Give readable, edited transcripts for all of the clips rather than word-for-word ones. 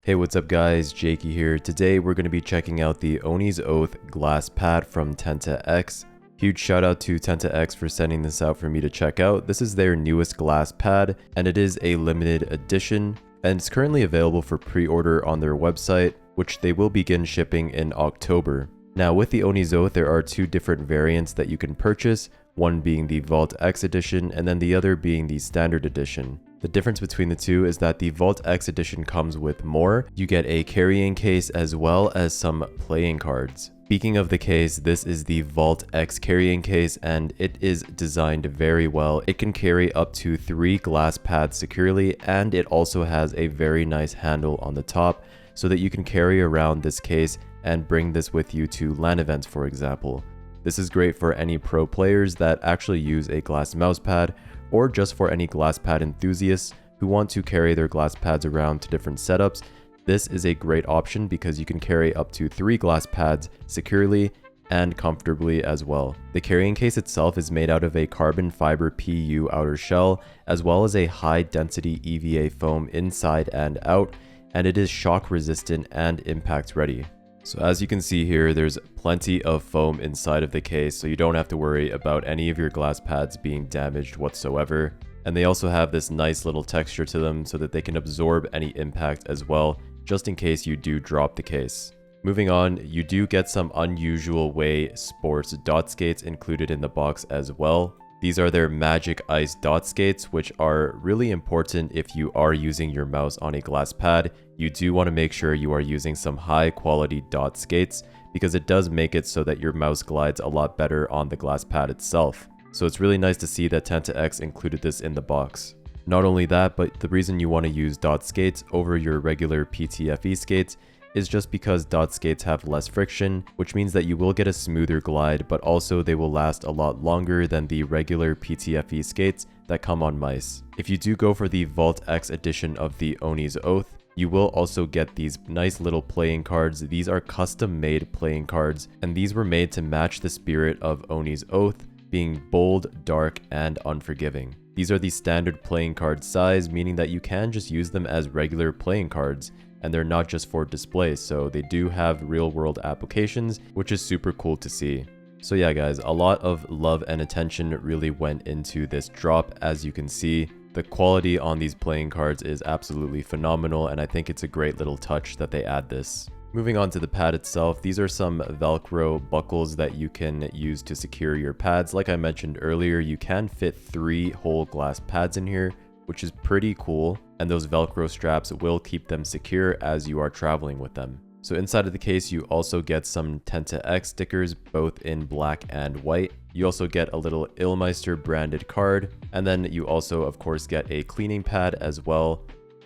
Hey, what's up guys, Jaeky here. Today we're going to be checking out the Oni's Oath glass pad from Tenta-X. Huge shout out to Tenta-X for sending this out for me to check out. This is their newest glass pad and it is a limited edition and it's currently available for pre-order on their website, which they will begin shipping in October. Now with the Oni's Oath, there are two different variants that you can purchase, one being the Vault X edition and then the other being the standard edition. The difference between the two is that the Vault X edition comes with more. You get a carrying case as well as some playing cards. Speaking of the case, this is the Vault X carrying case and it is designed very well. It can carry up to 3 glass pads securely and it also has a very nice handle on the top so that you can carry around this case and bring this with you to LAN events, for example. This is great for any pro players that actually use a glass mouse pad, or just for any glass pad enthusiasts who want to carry their glass pads around to different setups. This is a great option because you can carry up to 3 glass pads securely and comfortably as well. The carrying case itself is made out of a carbon fiber PU outer shell, as well as a high density EVA foam inside and out, and it is shock resistant and impact ready. So as you can see here, there's plenty of foam inside of the case, so you don't have to worry about any of your glass pads being damaged whatsoever. And they also have this nice little texture to them so that they can absorb any impact as well, just in case you do drop the case. Moving on, you do get some unusual way sports dot skates included in the box as well. These are their Magic Ice dot skates, which are really important if you are using your mouse on a glass pad. You do want to make sure you are using some high quality dot skates because it does make it so that your mouse glides a lot better on the glass pad itself. So it's really nice to see that Tenta-X included this in the box. Not only that, but the reason you want to use dot skates over your regular PTFE skates is just because dot skates have less friction, which means that you will get a smoother glide, but also they will last a lot longer than the regular PTFE skates that come on mice. If you do go for the Vault X edition of the Oni's Oath, you will also get these nice little playing cards. These are custom made playing cards, and these were made to match the spirit of Oni's Oath, being bold, dark, and unforgiving. These are the standard playing card size, meaning that you can just use them as regular playing cards, and they're not just for display, so they do have real world applications, which is super cool to see. So yeah guys, a lot of love and attention really went into this drop. As you can see, the quality on these playing cards is absolutely phenomenal, and I think it's a great little touch that they add this. Moving on to the pad itself, these are some Velcro buckles that you can use to secure your pads. Like I mentioned earlier, you can fit 3 whole glass pads in here, which is pretty cool, and those Velcro straps will keep them secure as you are traveling with them. So inside of the case, you also get some Tenta-X stickers, both in black and white. You also get a little Illmeister branded card, and then you also of course get a cleaning pad as well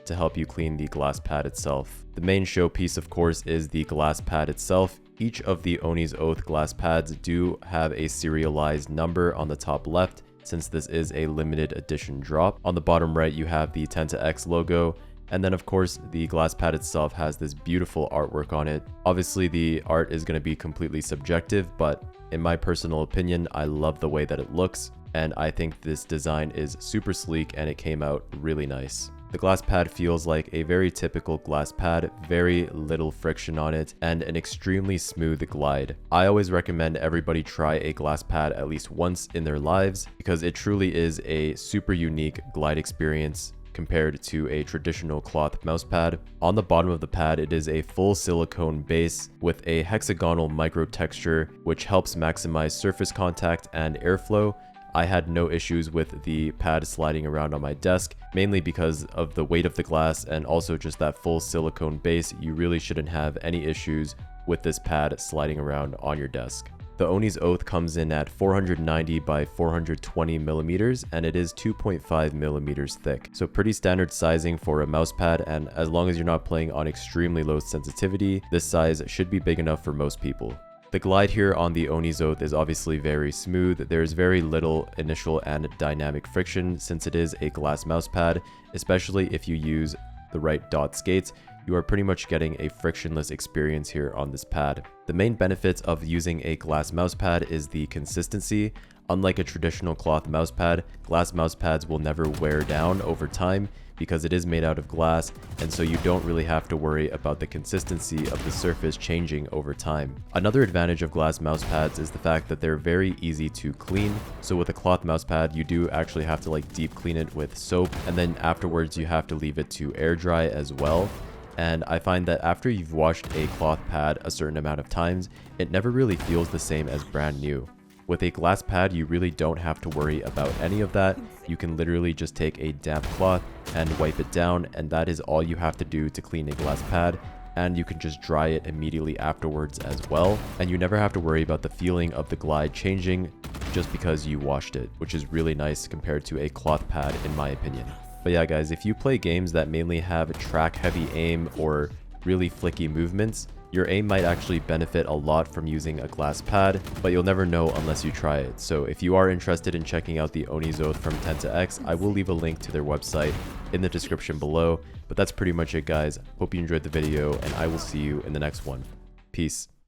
to help you clean the glass pad itself. The main showpiece of course is the glass pad itself. Each of the Oni's Oath glass pads do have a serialized number on the top left, since this is a limited edition drop. On the bottom right, you have the Tenta-X logo. And then of course, the glass pad itself has this beautiful artwork on it. Obviously, the art is going to be completely subjective, but in my personal opinion, I love the way that it looks. And I think this design is super sleek and it came out really nice. The glass pad feels like a very typical glass pad, very little friction on it, and an extremely smooth glide. I always recommend everybody try a glass pad at least once in their lives because it truly is a super unique glide experience compared to a traditional cloth mouse pad. On the bottom of the pad, it is a full silicone base with a hexagonal micro texture, which helps maximize surface contact and airflow. I had no issues with the pad sliding around on my desk, mainly because of the weight of the glass and also just that full silicone base. You really shouldn't have any issues with this pad sliding around on your desk. The Oni's Oath comes in at 490 by 420 millimeters and it is 2.5 millimeters thick. So pretty standard sizing for a mouse pad, and as long as you're not playing on extremely low sensitivity, this size should be big enough for most people. The glide here on the Oni's Oath is obviously very smooth. There's very little initial and dynamic friction since it is a glass mouse pad, especially if you use the right dot skates. You are pretty much getting a frictionless experience here on this pad. The main benefits of using a glass mouse pad is the consistency. Unlike a traditional cloth mouse pad, glass mouse pads will never wear down over time, because it is made out of glass, and so you don't really have to worry about the consistency of the surface changing over time. Another advantage of glass mouse pads is the fact that they're very easy to clean. So with a cloth mouse pad, you do actually have to like deep clean it with soap, and then afterwards you have to leave it to air dry as well. And I find that after you've washed a cloth pad a certain amount of times, it never really feels the same as brand new. With a glass pad, you really don't have to worry about any of that. You can literally just take a damp cloth and wipe it down, and that is all you have to do to clean a glass pad. And you can just dry it immediately afterwards as well. And you never have to worry about the feeling of the glide changing just because you washed it, which is really nice compared to a cloth pad in my opinion. But yeah guys, if you play games that mainly have track heavy aim or really flicky movements, your aim might actually benefit a lot from using a glass pad, but you'll never know unless you try it. So if you are interested in checking out the Oni's Oath from Tenta-X, I will leave a link to their website in the description below. But that's pretty much it guys. Hope you enjoyed the video, and I will see you in the next one. Peace.